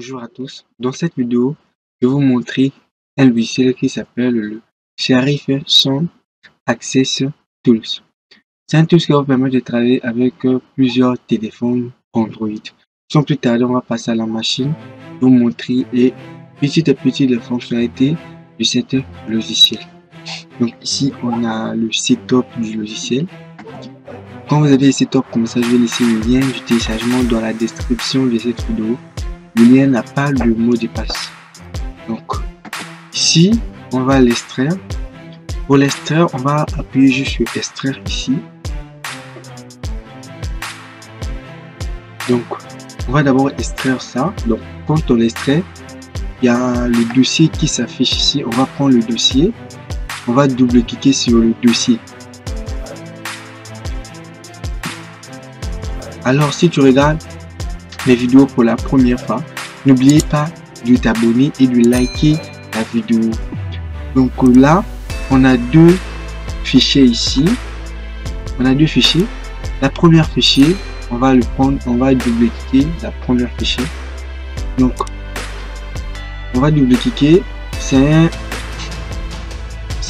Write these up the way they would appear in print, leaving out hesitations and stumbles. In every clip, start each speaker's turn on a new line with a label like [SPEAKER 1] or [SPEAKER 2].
[SPEAKER 1] Bonjour à tous. Dans cette vidéo, je vais vous montrer un logiciel qui s'appelle le Sharif Sound Access Tools. C'est un tool qui va vous permettre de travailler avec plusieurs téléphones Android. Sans plus tarder, on va passer à la machine, vous montrer les petites les fonctionnalités de cet logiciel. Donc ici, on a le setup du logiciel. Quand vous avez le setup comme ça, je vais laisser le lien du téléchargement dans la description de cette vidéo. Le lien n'a pas de mot de passe. Donc ici, on va l'extraire. Pour l'extraire, on va appuyer juste sur extraire ici. Donc on va d'abord extraire ça. Donc quand on l'extrait, il y a le dossier qui s'affiche ici. On va prendre le dossier. On va double-cliquer sur le dossier. Alors si tu regardes mes vidéos pour la première fois, n'oubliez pas de t'abonner et de liker la vidéo. Donc là, on a deux fichiers ici. On a deux fichiers. La première fichier, on va le prendre, on va double-cliquer la première fichier. Donc, on va double-cliquer. C'est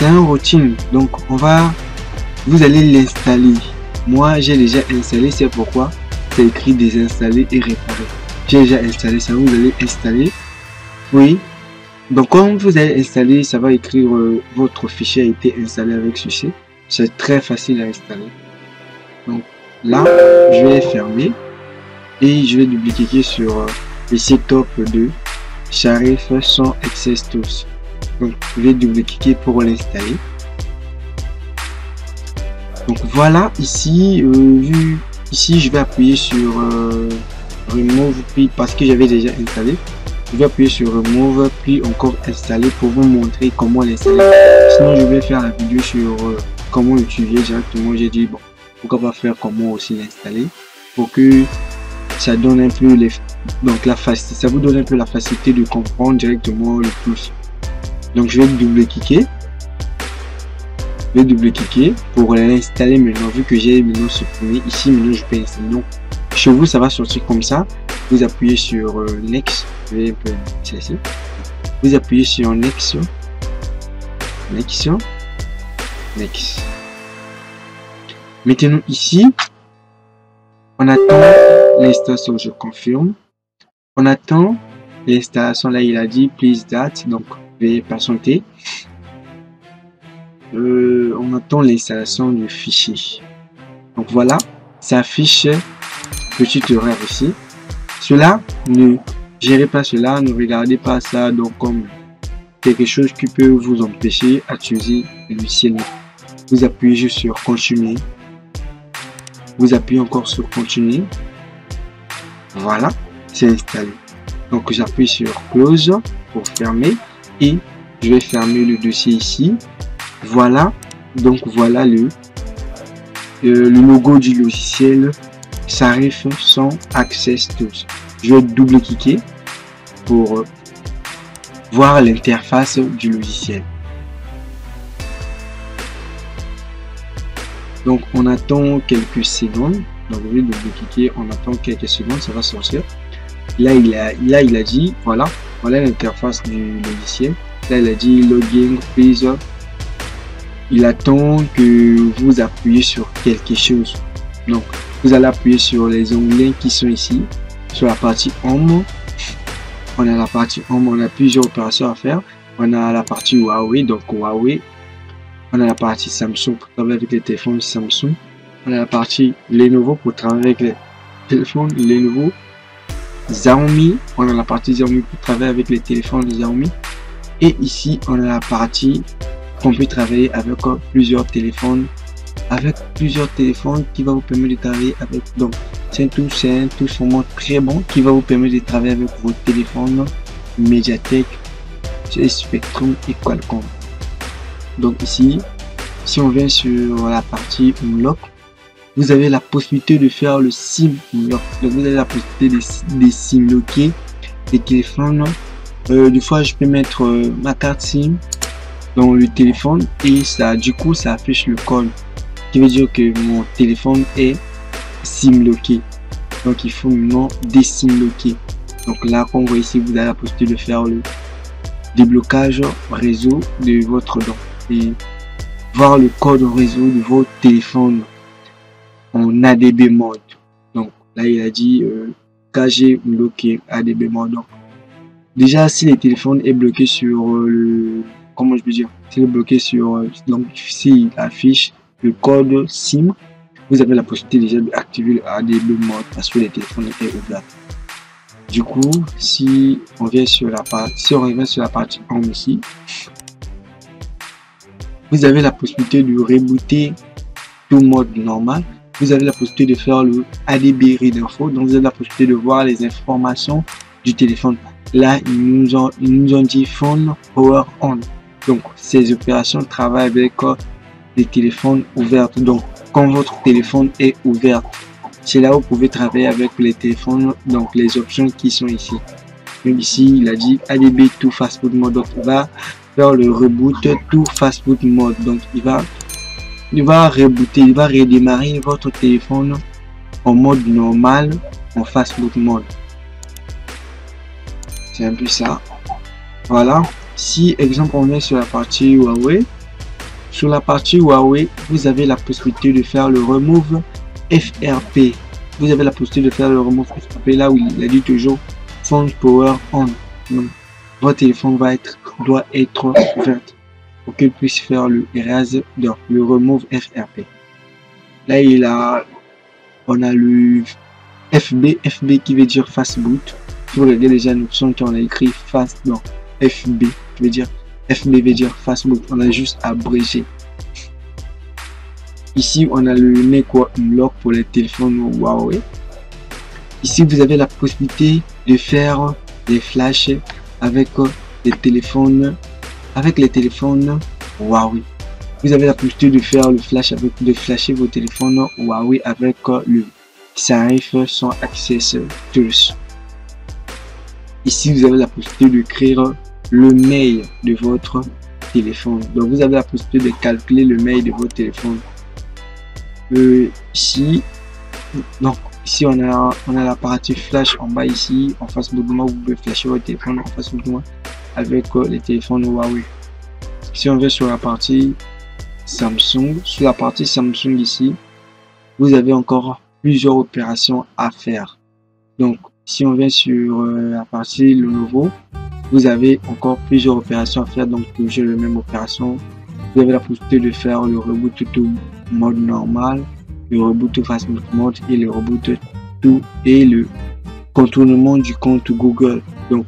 [SPEAKER 1] un routine. Donc, vous allez l'installer. Moi, j'ai déjà installé, c'est pourquoi c'est écrit désinstaller et réparer. J'ai déjà installé ça, vous allez installer. Oui. Donc quand vous allez installer, ça va écrire votre fichier a été installé avec ceci. C'est très facile à installer. Donc là, je vais fermer et je vais double-cliquer sur le setup de Sharif Sound Access Tools. Donc je vais double-cliquer pour l'installer. Donc voilà, ici, ici je vais appuyer sur Remove, puis parce que j'avais déjà installé. Je vais appuyer sur Remove, puis encore installer pour vous montrer comment l'installer. Sinon, je vais faire la vidéo sur comment l'utiliser directement. J'ai dit, bon, pourquoi pas faire comment aussi l'installer pour que ça donne un peu donc la facilité, ça vous donne un peu la facilité de comprendre directement le plus. Donc, je vais double-cliquer. Je vais double-cliquer pour l'installer maintenant, vu que j'ai maintenant supprimé ici. Maintenant, je peux installer. Donc, chez vous, ça va sortir comme ça. Vous appuyez sur Next. Je vais un peu ici. Vous appuyez sur Next. Next. Next. Maintenant, ici, on attend l'installation. Je confirme. On attend l'installation. Là, il a dit please date. Donc, veuillez patienter. On attend l'installation du fichier. Donc voilà, ça affiche petite erreur ici. Cela, ne gérez pas cela, ne regardez pas ça donc comme quelque chose qui peut vous empêcher d'utiliser le logiciel. Vous appuyez juste sur continuer. Vous appuyez encore sur continuer. Voilà, c'est installé. Donc j'appuie sur close pour fermer et je vais fermer le dossier ici. Voilà, donc voilà le logo du logiciel Sharif Sound Access Tools. Je vais double-cliquer pour voir l'interface du logiciel. Donc on attend quelques secondes. Donc je vais double-cliquer, on attend quelques secondes, ça va sortir. Là il a dit voilà l'interface du logiciel. Là il a dit login please. Il attend que vous appuyez sur quelque chose. Donc, vous allez appuyer sur les onglets qui sont ici. Sur la partie Home. On a la partie Home, on a plusieurs opérations à faire. On a la partie Huawei, donc Huawei. On a la partie Samsung pour travailler avec les téléphones Samsung. On a la partie Lenovo pour travailler avec les téléphones Lenovo. Xiaomi, on a la partie Xiaomi pour travailler avec les téléphones Xiaomi. Et ici, on a la partie qu'on peut travailler avec plusieurs téléphones qui va vous permettre de travailler avec. Donc c'est un tool vraiment très bon qui va vous permettre de travailler avec vos téléphones Mediatek, Spectrum et Qualcomm. Donc ici, si on vient sur la partie Unlock, vous avez la possibilité de faire le SIM Unlock. Donc vous avez la possibilité de SIM locker des téléphones. Des fois je peux mettre ma carte SIM dans le téléphone et ça, du coup, ça affiche le code qui veut dire que mon téléphone est SIM locké. Donc il faut maintenant désim locker. Donc là, comme vous voyez ici, vous avez la possibilité de faire le déblocage réseau de votre don et voir le code réseau de votre téléphone en ADB mode. Donc là, il a dit KG bloqué ADB mode. Donc, déjà, si le téléphone est bloqué sur le, comment je peux dire, s'il est bloqué sur, donc s'il affiche le code SIM, vous avez la possibilité déjà d'activer le ADB mode parce que le téléphone est ouvert. Du coup, si on vient sur la partie, si on revient sur la partie Home ici, vous avez la possibilité de rebooter tout mode normal. Vous avez la possibilité de faire le ADB Read Info, donc vous avez la possibilité de voir les informations du téléphone. Là, ils nous ont dit Phone Power On. Donc, ces opérations travaillent avec les téléphones ouverts. Donc, quand votre téléphone est ouvert, c'est là où vous pouvez travailler avec les téléphones, donc les options qui sont ici. Donc ici, il a dit ADB to Fastboot Mode. Donc, il va faire le reboot to Fastboot Mode. Donc, il va rebooter, il va redémarrer votre téléphone en mode normal, en Fastboot Mode. C'est un peu ça. Voilà. Si, exemple, on est sur la partie Huawei. Sur la partie Huawei, vous avez la possibilité de faire le Remove FRP. Vous avez la possibilité de faire le Remove FRP là où il a dit toujours Phone Power On. Donc, votre téléphone doit être ouvert pour qu'il puisse faire le erase, donc le Remove FRP. Là, on a le FB qui veut dire Fastboot. Si vous regardez déjà une option qui on a écrit Fast, donc FB veut dire Fastboot. On a juste abrégé. Ici, on a le Network Unlock pour les téléphones Huawei. Ici, vous avez la possibilité de faire des flashs avec les téléphones Huawei. Vous avez la possibilité de faire le flash de flasher vos téléphones Huawei avec le Safe sans Access Tools. Ici, vous avez la possibilité de créer le mail de votre téléphone. Donc, vous avez la possibilité de calculer le mail de votre téléphone. Ici, on a la partie flash en bas ici. En face de moi, vous pouvez flasher votre téléphone en face de moi avec les téléphones Huawei. Si on vient sur la partie Samsung, ici, vous avez encore plusieurs opérations à faire. Donc, si on vient sur la partie Lenovo, vous avez encore plusieurs opérations à faire. Donc, toujours la même opération. Vous avez la possibilité de faire le reboot to mode normal, le reboot to Fastboot Mode et le reboot to et le contournement du compte Google. Donc,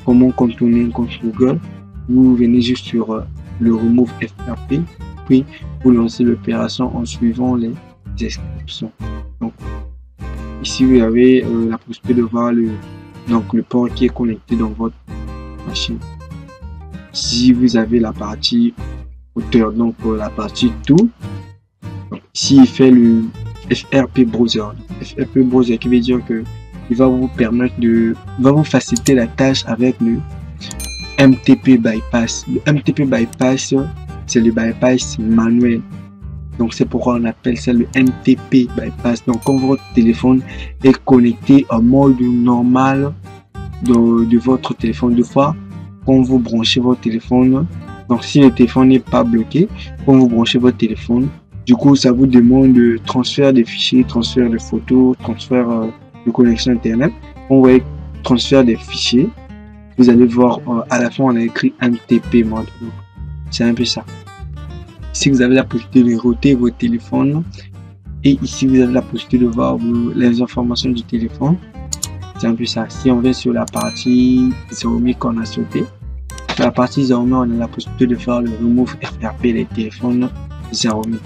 [SPEAKER 1] comment contourner un compte Google? Vous venez juste sur le Remove FRP, puis vous lancez l'opération en suivant les descriptions. Donc, ici vous avez la possibilité de voir le port qui est connecté dans votre machine. Si vous avez la partie hauteur, donc pour la partie tout, ici il fait le FRP Browser. FRP Browser qui veut dire que il va vous permettre va vous faciliter la tâche avec le MTP Bypass. Le MTP Bypass, c'est le bypass manuel. Donc c'est pourquoi on appelle ça le MTP Bypass. Donc quand votre téléphone est connecté en mode normal de votre téléphone, deux fois, quand vous branchez votre téléphone, donc si le téléphone n'est pas bloqué, quand vous branchez votre téléphone, du coup ça vous demande de transfert des fichiers, transfert de photos, transfert de connexion internet. Quand vous voyez transfert des fichiers, vous allez voir à la fin on a écrit MTP mode. C'est un peu ça. Ici vous avez la possibilité de router vos téléphones et ici vous avez la possibilité de voir les informations du téléphone. C'est un peu ça. Si on vient sur la partie Xiaomi qu'on a sauté, sur la partie Xiaomi on a la possibilité de faire le Remove FRP les téléphones Xiaomi.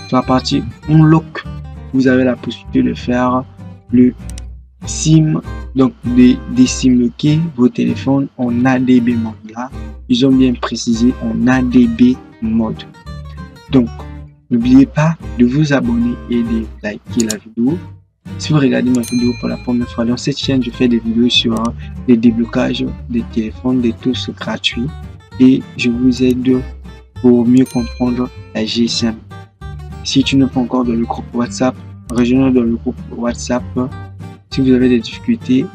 [SPEAKER 1] Sur la partie Unlock, vous avez la possibilité de faire le SIM, donc des SIM loquer vos téléphones en ADB mode. Là, ils ont bien précisé en ADB mode. Donc, n'oubliez pas de vous abonner et de liker la vidéo. Si vous regardez ma vidéo pour la première fois, dans cette chaîne, je fais des vidéos sur les déblocages des téléphones, des tools gratuits et je vous aide pour mieux comprendre la GSM. Si tu n'es pas encore dans le groupe WhatsApp, rejoins-nous dans le groupe WhatsApp Si vous avez des difficultés,